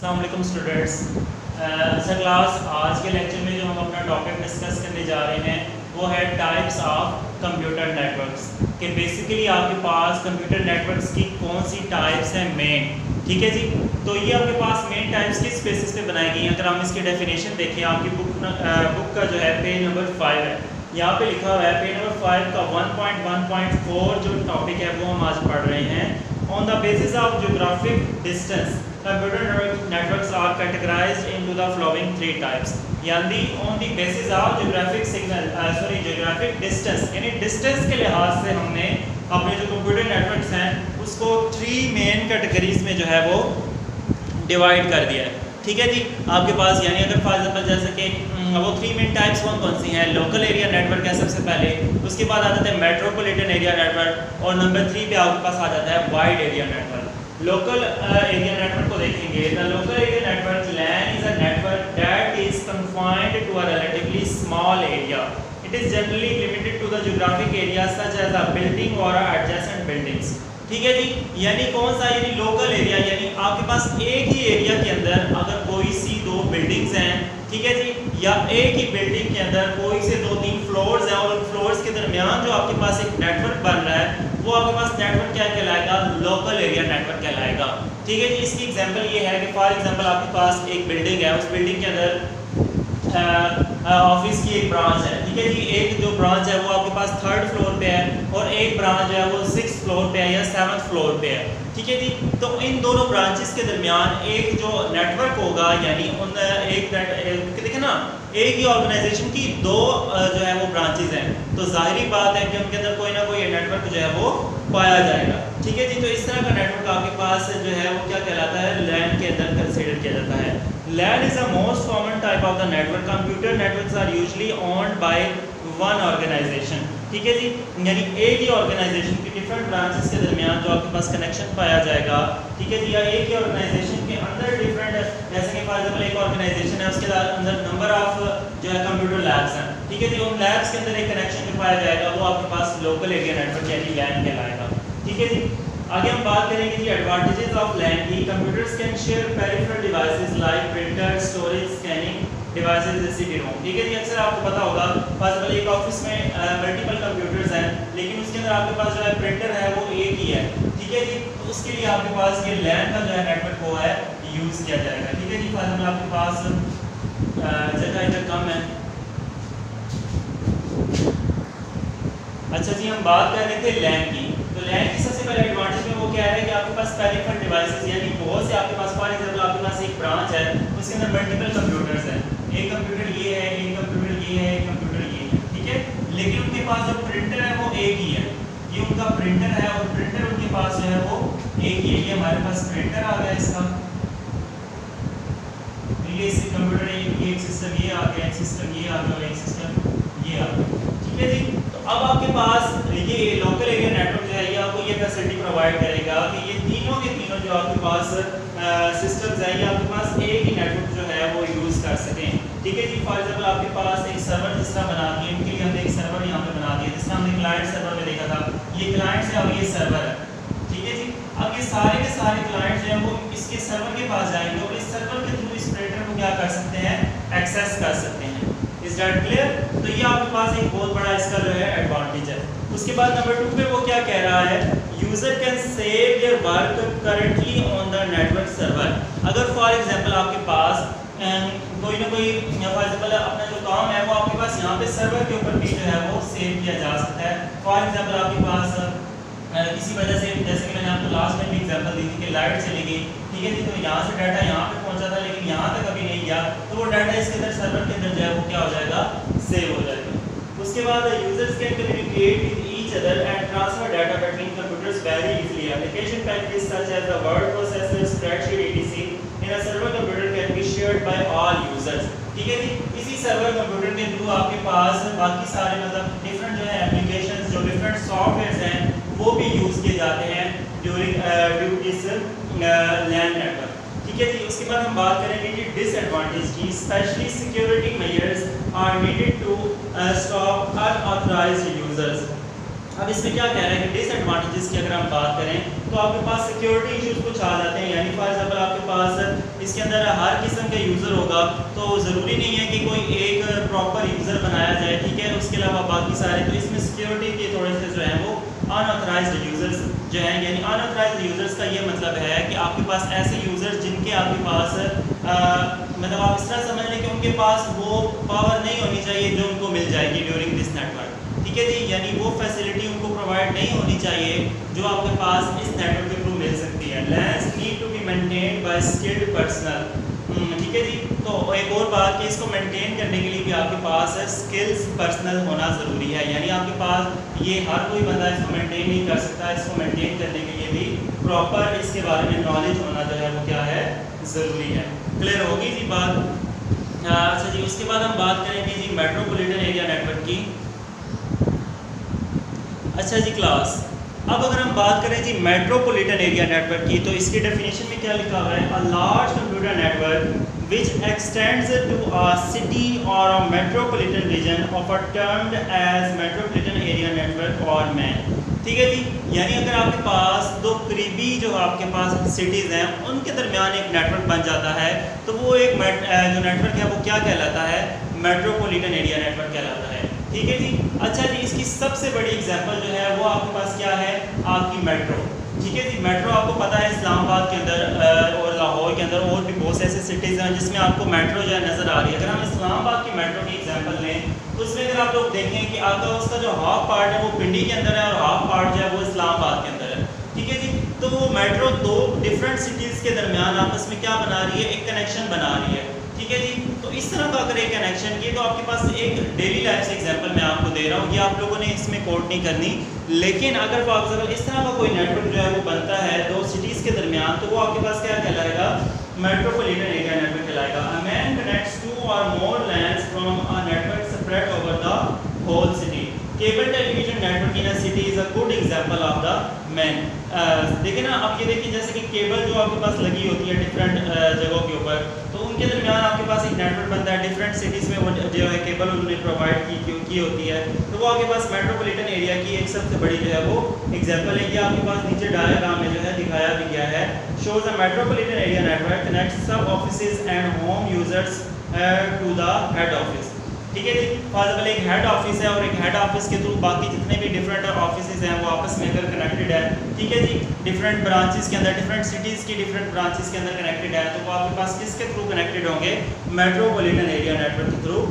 अस्सलाम वालेकुम स्टूडेंट्स। अच्छा क्लास, आज के लेक्चर में जो हम अपना टॉपिक डिस्कस करने जा रहे हैं वो है टाइप्स ऑफ कंप्यूटर नेटवर्क्स। कि बेसिकली आपके पास कंप्यूटर नेटवर्क्स की कौन सी टाइप्स हैं मेन। ठीक है जी, तो ये आपके पास मेन टाइप्स किस बेसिस पे बनाई गई हैं। अगर हम इसकी डेफिनेशन देखें, आपकी बुक का जो है पेज नंबर 5 है, यहाँ पे लिखा हुआ है पेज नंबर 5 का 1.1.4 जो टॉपिक है वो हम आज पढ़ रहे हैं। On the basis of geographic distance, computer networks are categorized into the following three types. यानी on the basis of geographic distance, यानी distance के लिहाज से हमने अपने जो कंप्यूटर नेटवर्क्स हैं उसको 3 मेन कैटेगरीज में जो है वो डिवाइड कर दिया है। ठीक है जी, आपके पास यानी अगर फॉर एग्जाम्पल जैसे कि वो 3 मेन टाइप्स कौन सी हैं। लोकल एरिया नेटवर्क है सबसे पहले, उसके बाद आ जाता है मेट्रोपॉलिटन एरिया नेटवर्क, और नंबर 3 पे आपके पास आ जाता है wide area network. Local area network को देखेंगे, the local area network LAN is a network that is confined to a relatively small area. It is generally limited to the geographic area such as a building और adjacent buildings. ठीक है जी, यानी कौन सा, यानी local area, यानी आपके पास एक ही एरिया के अंदर अगर कोई सी 2 बिल्डिंग्स हैं, ठीक है जी, या एक ही बिल्डिंग के अंदर कोई से 2-3 फ्लोर्स हैं और उन फ्लोर्स के दरमियान जो आपके पास एक नेटवर्क बन रहा है वो आपके पास नेटवर्क क्या कहलाएगा, लोकल एरिया नेटवर्क कहलाएगा। ठीक है जी, इसकी एग्जांपल ये है कि फॉर एग्जांपल आपके पास एक बिल्डिंग है, उस बिल्डिंग के अंदर ऑफिस की एक ब्रांच है। ठीक है जी, एक जो ब्रांच है वो आपके पास 3rd फ्लोर पे है और एक ब्रांच जो है वो 6th फ्लोर पे है या 7th फ्लोर पे है। ठीक है जी, तो इन दोनों ब्रांचेस के दरमियान एक जो नेटवर्क होगा, यानी उन देखें ना, एक ही ऑर्गेनाइजेशन की 2 जो है वो ब्रांचेस हैं, तो जाहिर बात है कि उनके अंदर कोई ना कोई नेटवर्क जो है वो पाया जाएगा। ठीक है जी, तो इस तरह का नेटवर्क आपके पास जो है वो क्या कहलाता है, लैन के अंदर कंसीडर किया जाता है। LAN is the most common type of the network. Computer networks are usually owned by one organization. ठीक है जी, यानी एक ही ऑर्गेनाइजेशन की डिफरेंट ब्रांचेस के दरमियान जो आपके पास कनेक्शन पाया जाएगा। ठीक है जी, या एक ही ऑर्गेनाइजेशन के अंदर डिफरेंट, जैसे कि फॉर एग्जांपल एक ऑर्गेनाइजेशन है उसके अंदर नंबर ऑफ जो है कंप्यूटर लैब्स हैं। ठीक है जी, उन लैब्स के अंदर एक कनेक्शन जो पाया जाएगा वो आपके पास लोकल एरिया नेटवर्क यानी LAN कहलाएगा। ठीक है जी, आगे हम बात करेंगे जी एडवांटेजेस ऑफ LAN की। Computers can share peripheral devices like printer, storage, scanning devices जैसे भी रोम। ठीक है जी, अक्सर आपको पता होगा फॉर एग्जांपल एक ऑफिस में मल्टीपल कंप्यूटर्स हैं लेकिन उसके अंदर आपके पास जो है प्रिंटर है वो एक ही है। ठीक है जी, तो उसके लिए आपके पास ये LAN का जो है नेटवर्क वो है यूज़ किया जाएगा। ठीक है जी, फॉर एग्जांपल आपके पास जगह इधर कम है। अच्छा जी, हम बात कर रहे थे LAN की, तो LAN की सबसे पहले एडवांटेज में वो क्या है कि आपके पास पेरिफेरल डिवाइसेस, यानी बहुत से आपके पास फॉर एग्जांपल आपके पास एक ब्रांच है उसके अंदर मल्टीपल कंप्यूटर्स हैं, एक कंप्यूटर ये है, एक कंप्यूटर ये है, एक कंप्यूटर ये है। ठीक है, लेकिन उनके पास जो प्रिंटर है वो एक ही है, ये उनका प्रिंटर है और प्रिंटर उनके पास जो है वो एक ही है। ये हमारे पास प्रिंटर आ गया इसका, ये कंप्यूटर एक सिस्टम ये आ गया, एक सिस्टम ये आ गया, एक सिस्टम ये आ गया। ठीक है जी, तो अब आपके पास ये लोकल एरिया नेटवर्क जो है ये आपको ये फैसिलिटी प्रोवाइड करेगा कि ये तीनों के तीनों जो आपके पास सिस्टम्स हैं ये आपके पास एक ही नेटवर्क जो है वो यूज़ कर सकें। ठीक है जी, फॉर एग्जांपल आपके पास एक सर्वर जिस तरह बना दिए, इनके लिए हमने एक सर्वर यहाँ पे बना दिया, जिस तरह हमने क्लाइंट सर्वर में देखा था, ये क्लाइंट से अब ये सर्वर है। ठीक है जी, अब ये सारे के सारे क्लाइंट जो है वो इसके सर्वर के पास जाएंगे और इस सर्वर के थ्रू इस प्रिंटर को क्या कर सकते हैं, एक्सेस कर सकते हैं। Is that clear? तो ये आपके पास एक बहुत बड़ा इसका जो है एडवांटेज है। उसके बाद नंबर 2 पे वो क्या कह रहा है, user can save their work currently on the network server. अगर फॉर एग्जांपल आपके पास कोई ना कोई फॉर एग्जांपल अपना जो काम है वो आपके पास यहाँ पे सर्वर के ऊपर भी जो है वो सेव किया जा सकता है। फॉर एग्जांपल आपके पास किसी वजह से, जैसे कि मैंने आपको लास्ट टाइम भी एग्जांपल दी थी कि लाइट चली गई, ठीक है जी, तो यहाँ से डाटा यहाँ पे पहुँचा था लेकिन यहाँ तक अभी नहीं गया, तो वो डाटा इसके अंदर सर्वर के अंदर जो है वो क्या हो जाएगा, सेव हो जाएगा। उसके बाद users can communicate with each other and transfer data between computers very easily. Application packages such as the word processor, spreadsheet etc in a server computer can be shared by all users. ठीक है जी, इसी server computer के through आपके पास बाकी सारे मतलब different जो है एप्लीकेशंस, जो डिफरेंट सॉफ्टवेयर्स हैं वो भी यूज़ किए जाते हैं ड्यू दिस LAN नेटवर्क। ठीक है जी, उसके बाद हम बात करेंगे कि डिसएडवांटेज की। Specially security measures are needed to stop unauthorized users. अब इसमें क्या कह रहे हैं कि डिसएडवांटेजेस की अगर हम बात करें तो आपके पास सिक्योरिटी इश्यूज कुछ आ जाते हैं, यानी फॉर एग्जांपल आपके पास इसके अंदर हर किस्म का यूज़र होगा, तो ज़रूरी नहीं है कि कोई एक प्रॉपर यूज़र बनाया जाए, ठीक है, उसके अलावा बाकी सारे, तो इसमें सिक्योरिटी के थोड़े से जो है वो अनऑथराइज्ड यूज़र्स जो हैं, यानी अनऑथराइज्ड यूज़र्स का ये मतलब है कि आपके पास ऐसे यूज़र्स जिनके आपके पास मतलब आप इस तरह समझ लें कि उनके पास वो पावर नहीं होनी चाहिए जो उनको मिल जाएगी ड्यूरिंग दिस नेटवर्क, ठीक है जी, यानी वो फैसिलिटी उनको प्रोवाइड नहीं होनी चाहिए जो आपके पास इस नेटवर्क के थ्रू मिल सकती है। LANs need to be maintained by skilled personnel, ठीक है जी। तो एक और बात कि इसको मेंटेन करने के लिए भी आपके पास स्किल्स पर्सनल होना ज़रूरी है, यानी आपके पास ये हर कोई बंदा इसको मेंटेन नहीं कर सकता, इसको मेंटेन करने के लिए भी प्रॉपर इसके बारे में नॉलेज होना जो है वो क्या है, ज़रूरी है। क्लियर होगी जी बात? अच्छा जी, उसके बाद हम बात करेंगे जी मेट्रोपॉलिटन एरिया नेटवर्क की। अच्छा जी क्लास, अब अगर हम बात करें जी मेट्रोपॉलिटन एरिया नेटवर्क की, तो इसकी डेफिनेशन में क्या लिखा हुआ है, a large computer network which extends to a city or a metropolitan region of a termed as metropolitan area network or MAN, ठीक है जी। यानी अगर आपके पास दो करीबी जो आपके पास सिटीज़ हैं उनके दरमियान एक नेटवर्क बन जाता है, तो वो एक जो नेटवर्क है वो क्या कहलाता है, मेट्रोपॉलिटन एरिया नेटवर्क कहलाता है, ठीक है जी। अच्छा जी, इसकी सबसे बड़ी एग्जांपल जो है वो आपके पास क्या है, आपकी मेट्रो, ठीक है जी। मेट्रो आपको पता है इस्लामाबाद के अंदर और लाहौर के अंदर और भी बहुत से ऐसे सिटीज़ हैं जिसमें आपको मेट्रो जो है नज़र आ रही है। अगर हम इस्लामाबाद की मेट्रो की एग्जांपल लें तो उसमें अगर आप लोग देखें कि आपका उसका जो हाफ पार्ट है वो पिंडी के अंदर है और हाफ पार्ट जो है वो इस्लामाबाद के अंदर है, ठीक है जी। तो वो मेट्रो दो डिफरेंट सिटीज़ के दरमियान आपस में क्या बना रही है, एक कनेक्शन बना रही है, ठीक है जी। तो इस तरह का अगर एक कनेक्शन किए तो आपके पास एक डेली लाइफ से एग्जांपल मैं आपको दे रहा हूँ, ये आप लोगों ने इसमें कोट नहीं करनी, लेकिन अगर फॉर एग्जांपल इस तरह का कोई नेटवर्क जो है वो बनता है दो सिटीज़ के दरमियान, तो वो आपके पास क्या कहलाएगा, मेट्रोपॉलिटन एरिया नेटवर्क कहलाएगा। A man connects two or more LANs from a network spread over the whole city. Cable television network in a city is a good example of the MAN. देखिए ना, अब ये देखिए जैसे कि cable जो आपके पास लगी होती है डिफरेंट जगहों के ऊपर, तो उनके दरमियान आपके पास एक नेटवर्क बनता है डिफरेंट सिटीज़ में, वो जो है केबल उन्होंने प्रोवाइड की होती है, तो वो आपके पास मेट्रोपॉलिटन एरिया की एक सबसे बड़ी जो है वो एग्जांपल है। ये आपके पास नीचे डायग्राम में जो है दिखाया भी गया है, shows the metropolitan area network connects sub offices and home users to the head office, ठीक है जी। फॉर एग्जांपल एक हेड ऑफिस है और एक हेड ऑफिस के थ्रू बाकी जितने भी डिफरेंट ऑफिसेज हैं वो आपस में अगर कनेक्टेड है, ठीक है जी, डिफरेंट ब्रांचेस के अंदर, डिफरेंट सिटीज़ की डिफरेंट ब्रांचेस के अंदर कनेक्टेड है, तो वो आपके पास किसके थ्रू कनेक्टेड होंगे, मेट्रोपॉलिटन एरिया नेटवर्क के थ्रू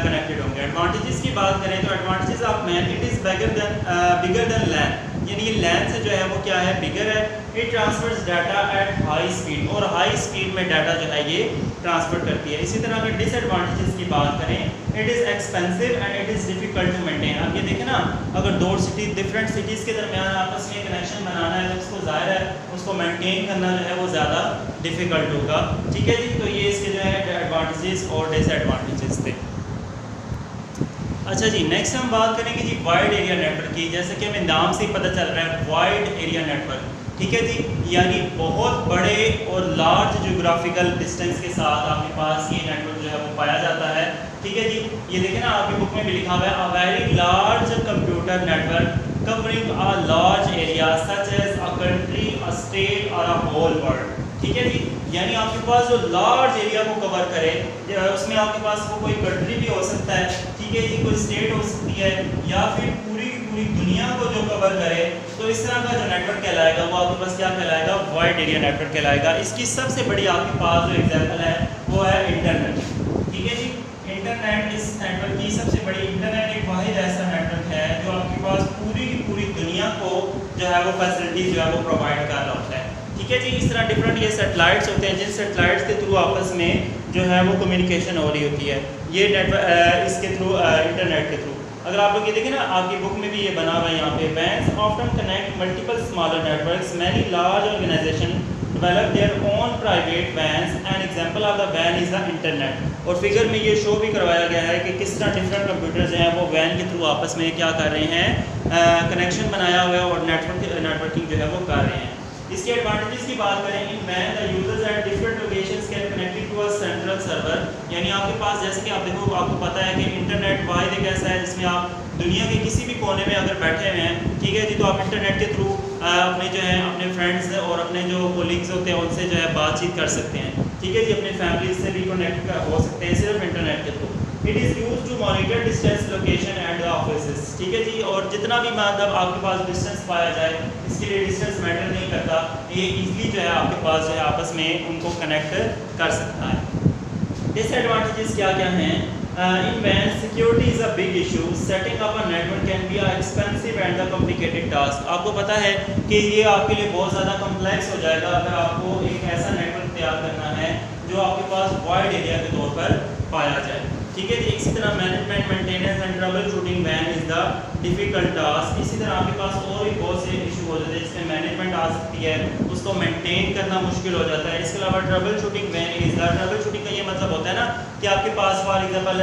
कनेक्टेड होंगे। एडवांटेजेस की बात करें तो advantages of MAN, it is bigger than LAN, यानी ये लैन से जो है वो क्या है, बिगर है। It transfers data at high speed, और हाई स्पीड में डाटा जो है ये ट्रांसफर करती है। इसी तरह अगर डिसएडवांटेजेस की बात करें, it is expensive and it is difficult to maintain. अब ये देखें ना, अगर दो सिटी डिफरेंट सिटीज़ के दरमियान आपस में कनेक्शन बनाना है तो उसको ज़ाहिर है उसको मेंटेन करना जो है वो ज़्यादा डिफिकल्ट होगा, ठीक है जी। तो ये इसके जो है एडवांटेजेस और डिसएडवांटेजेस थे। अच्छा जी, नेक्स्ट हम बात करेंगे जी वाइड एरिया नेटवर्क की। जैसे कि हमें नाम से ही पता चल रहा है वाइड एरिया नेटवर्क, ठीक है जी, यानी बहुत बड़े और लार्ज ज्योग्राफिकल डिस्टेंस के साथ आपके पास ये नेटवर्क जो है वो पाया जाता है, ठीक है जी। ये देखें ना, आपकी बुक में भी लिखा हुआ है, a very large computer network covering a large area such as a country, a state और अ होल वर्ल्ड, ठीक है जी। यानी आपके पास जो लार्ज एरिया को कवर करे, उसमें आपके पास वो कोई कंट्री भी हो सकता है, ठीक है जी, कोई स्टेट हो सकती है, या फिर पूरी की पूरी दुनिया को जो कवर करे, तो इस तरह का जो नेटवर्क कहलाएगा वो आपके पास क्या कहलाएगा, वाइड एरिया नेटवर्क कहलाएगा। इसकी सबसे बड़ी आपके पास जो एग्जांपल है वो है इंटरनेट, ठीक है जी। इंटरनेट इस नेटवर्क की सबसे बड़ी, इंटरनेट एक वाहिद ऐसा नेटवर्क है जो आपके पास पूरी की पूरी दुनिया को जो है वो फैसिलिटी जो है वो प्रोवाइड कर रहा होता है, ठीक है जी। इस तरह डिफरेंट ये सैटेलाइट्स होते हैं जिन सैटेलाइट्स के थ्रू आपस में जो है वो कम्युनिकेशन हो रही होती है, ये नेटवर्क इसके थ्रू इंटरनेट के थ्रू। अगर आप लोग ये देखें ना, आपकी बुक में भी ये बना हुआ है यहाँ पे, WANs often connect multiple smaller networks, many large organization develop their own private WANs, an example of the वैन इज़ द इंटरनेट। और फिगर में ये शो भी करवाया गया है कि किस तरह डिफरेंट कंप्यूटर्स हैं वो वैन के थ्रू आपस में क्या कर रहे हैं, कनेक्शन बनाया हुआ है और नेटवर्किंग जो है वो कर रहे हैं। इसके एडवांटेजेस की बात करें, इन वैन the users at different locations can connected to a central server यानी आपके पास जैसे कि आप देखो, आपको पता है कि इंटरनेट वाहिद एक ऐसा है जिसमें आप दुनिया के किसी भी कोने में अगर बैठे हुए हैं, ठीक है जी, तो आप इंटरनेट के थ्रू अपने जो है अपने फ्रेंड्स और अपने जो कोलीग्स होते हैं उनसे जो है बातचीत कर सकते हैं, ठीक है जी, अपने फैमिली से भी कनेक्ट हो सकते हैं सिर्फ इंटरनेट के through. It is use to monitor distance location and the office, ठीक है जी, और जितना भी मतलब आपके पास डिस्टेंस पाया जाए, इसके लिए डिस्टेंस मैटर नहीं करता, ये ईजिली जो है आपके पास जो है आपस में उनको कनेक्ट कर सकता है। डिसएडवांटेजेस क्या क्या हैं? In WAN, security is a big issue. Setting up a network can be a expensive and a complicated task. आपको पता है कि ये आपके लिए बहुत ज़्यादा कम्प्लेक्स हो जाएगा अगर आपको एक ऐसा नेटवर्क तैयार करना है जो आपके पास वाइड एरिया के तौर पर पाया जाए, ठीक है जी। इसी तरह management, maintenance and trouble shooting WAN is the difficult task. इसी तरह आपके पास और भी बहुत से इशू हो जाते हैं जिसमें मैनेजमेंट आ सकती है, उसको मेंटेन करना मुश्किल हो जाता है। इसके अलावा trouble shooting WAN is the, trouble shooting का ये मतलब होता है ना कि आपके पास फॉर एग्जाम्पल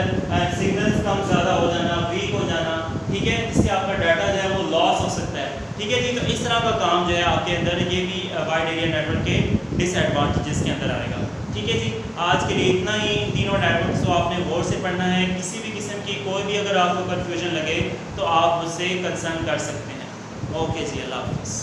सिग्नल्स कम ज़्यादा हो जाना, वीक हो जाना, ठीक है, जिससे आपका डाटा जो है वो लॉस हो सकता है, ठीक है जी। तो इस तरह का काम जो है आपके अंदर, ये भी वाइड एरिया नेटवर्क के डिसएडवांटेजेस के अंदर आएगा, ठीक है जी। आज के लिए इतना ही, तीनों नेटवर्क्स को आपने गौर से पढ़ना है। किसी भी किस्म की कोई भी अगर आपको कन्फ्यूजन लगे तो आप मुझसे कंसर्न कर सकते हैं। ओके जी, अल्लाह हाफ़िज़।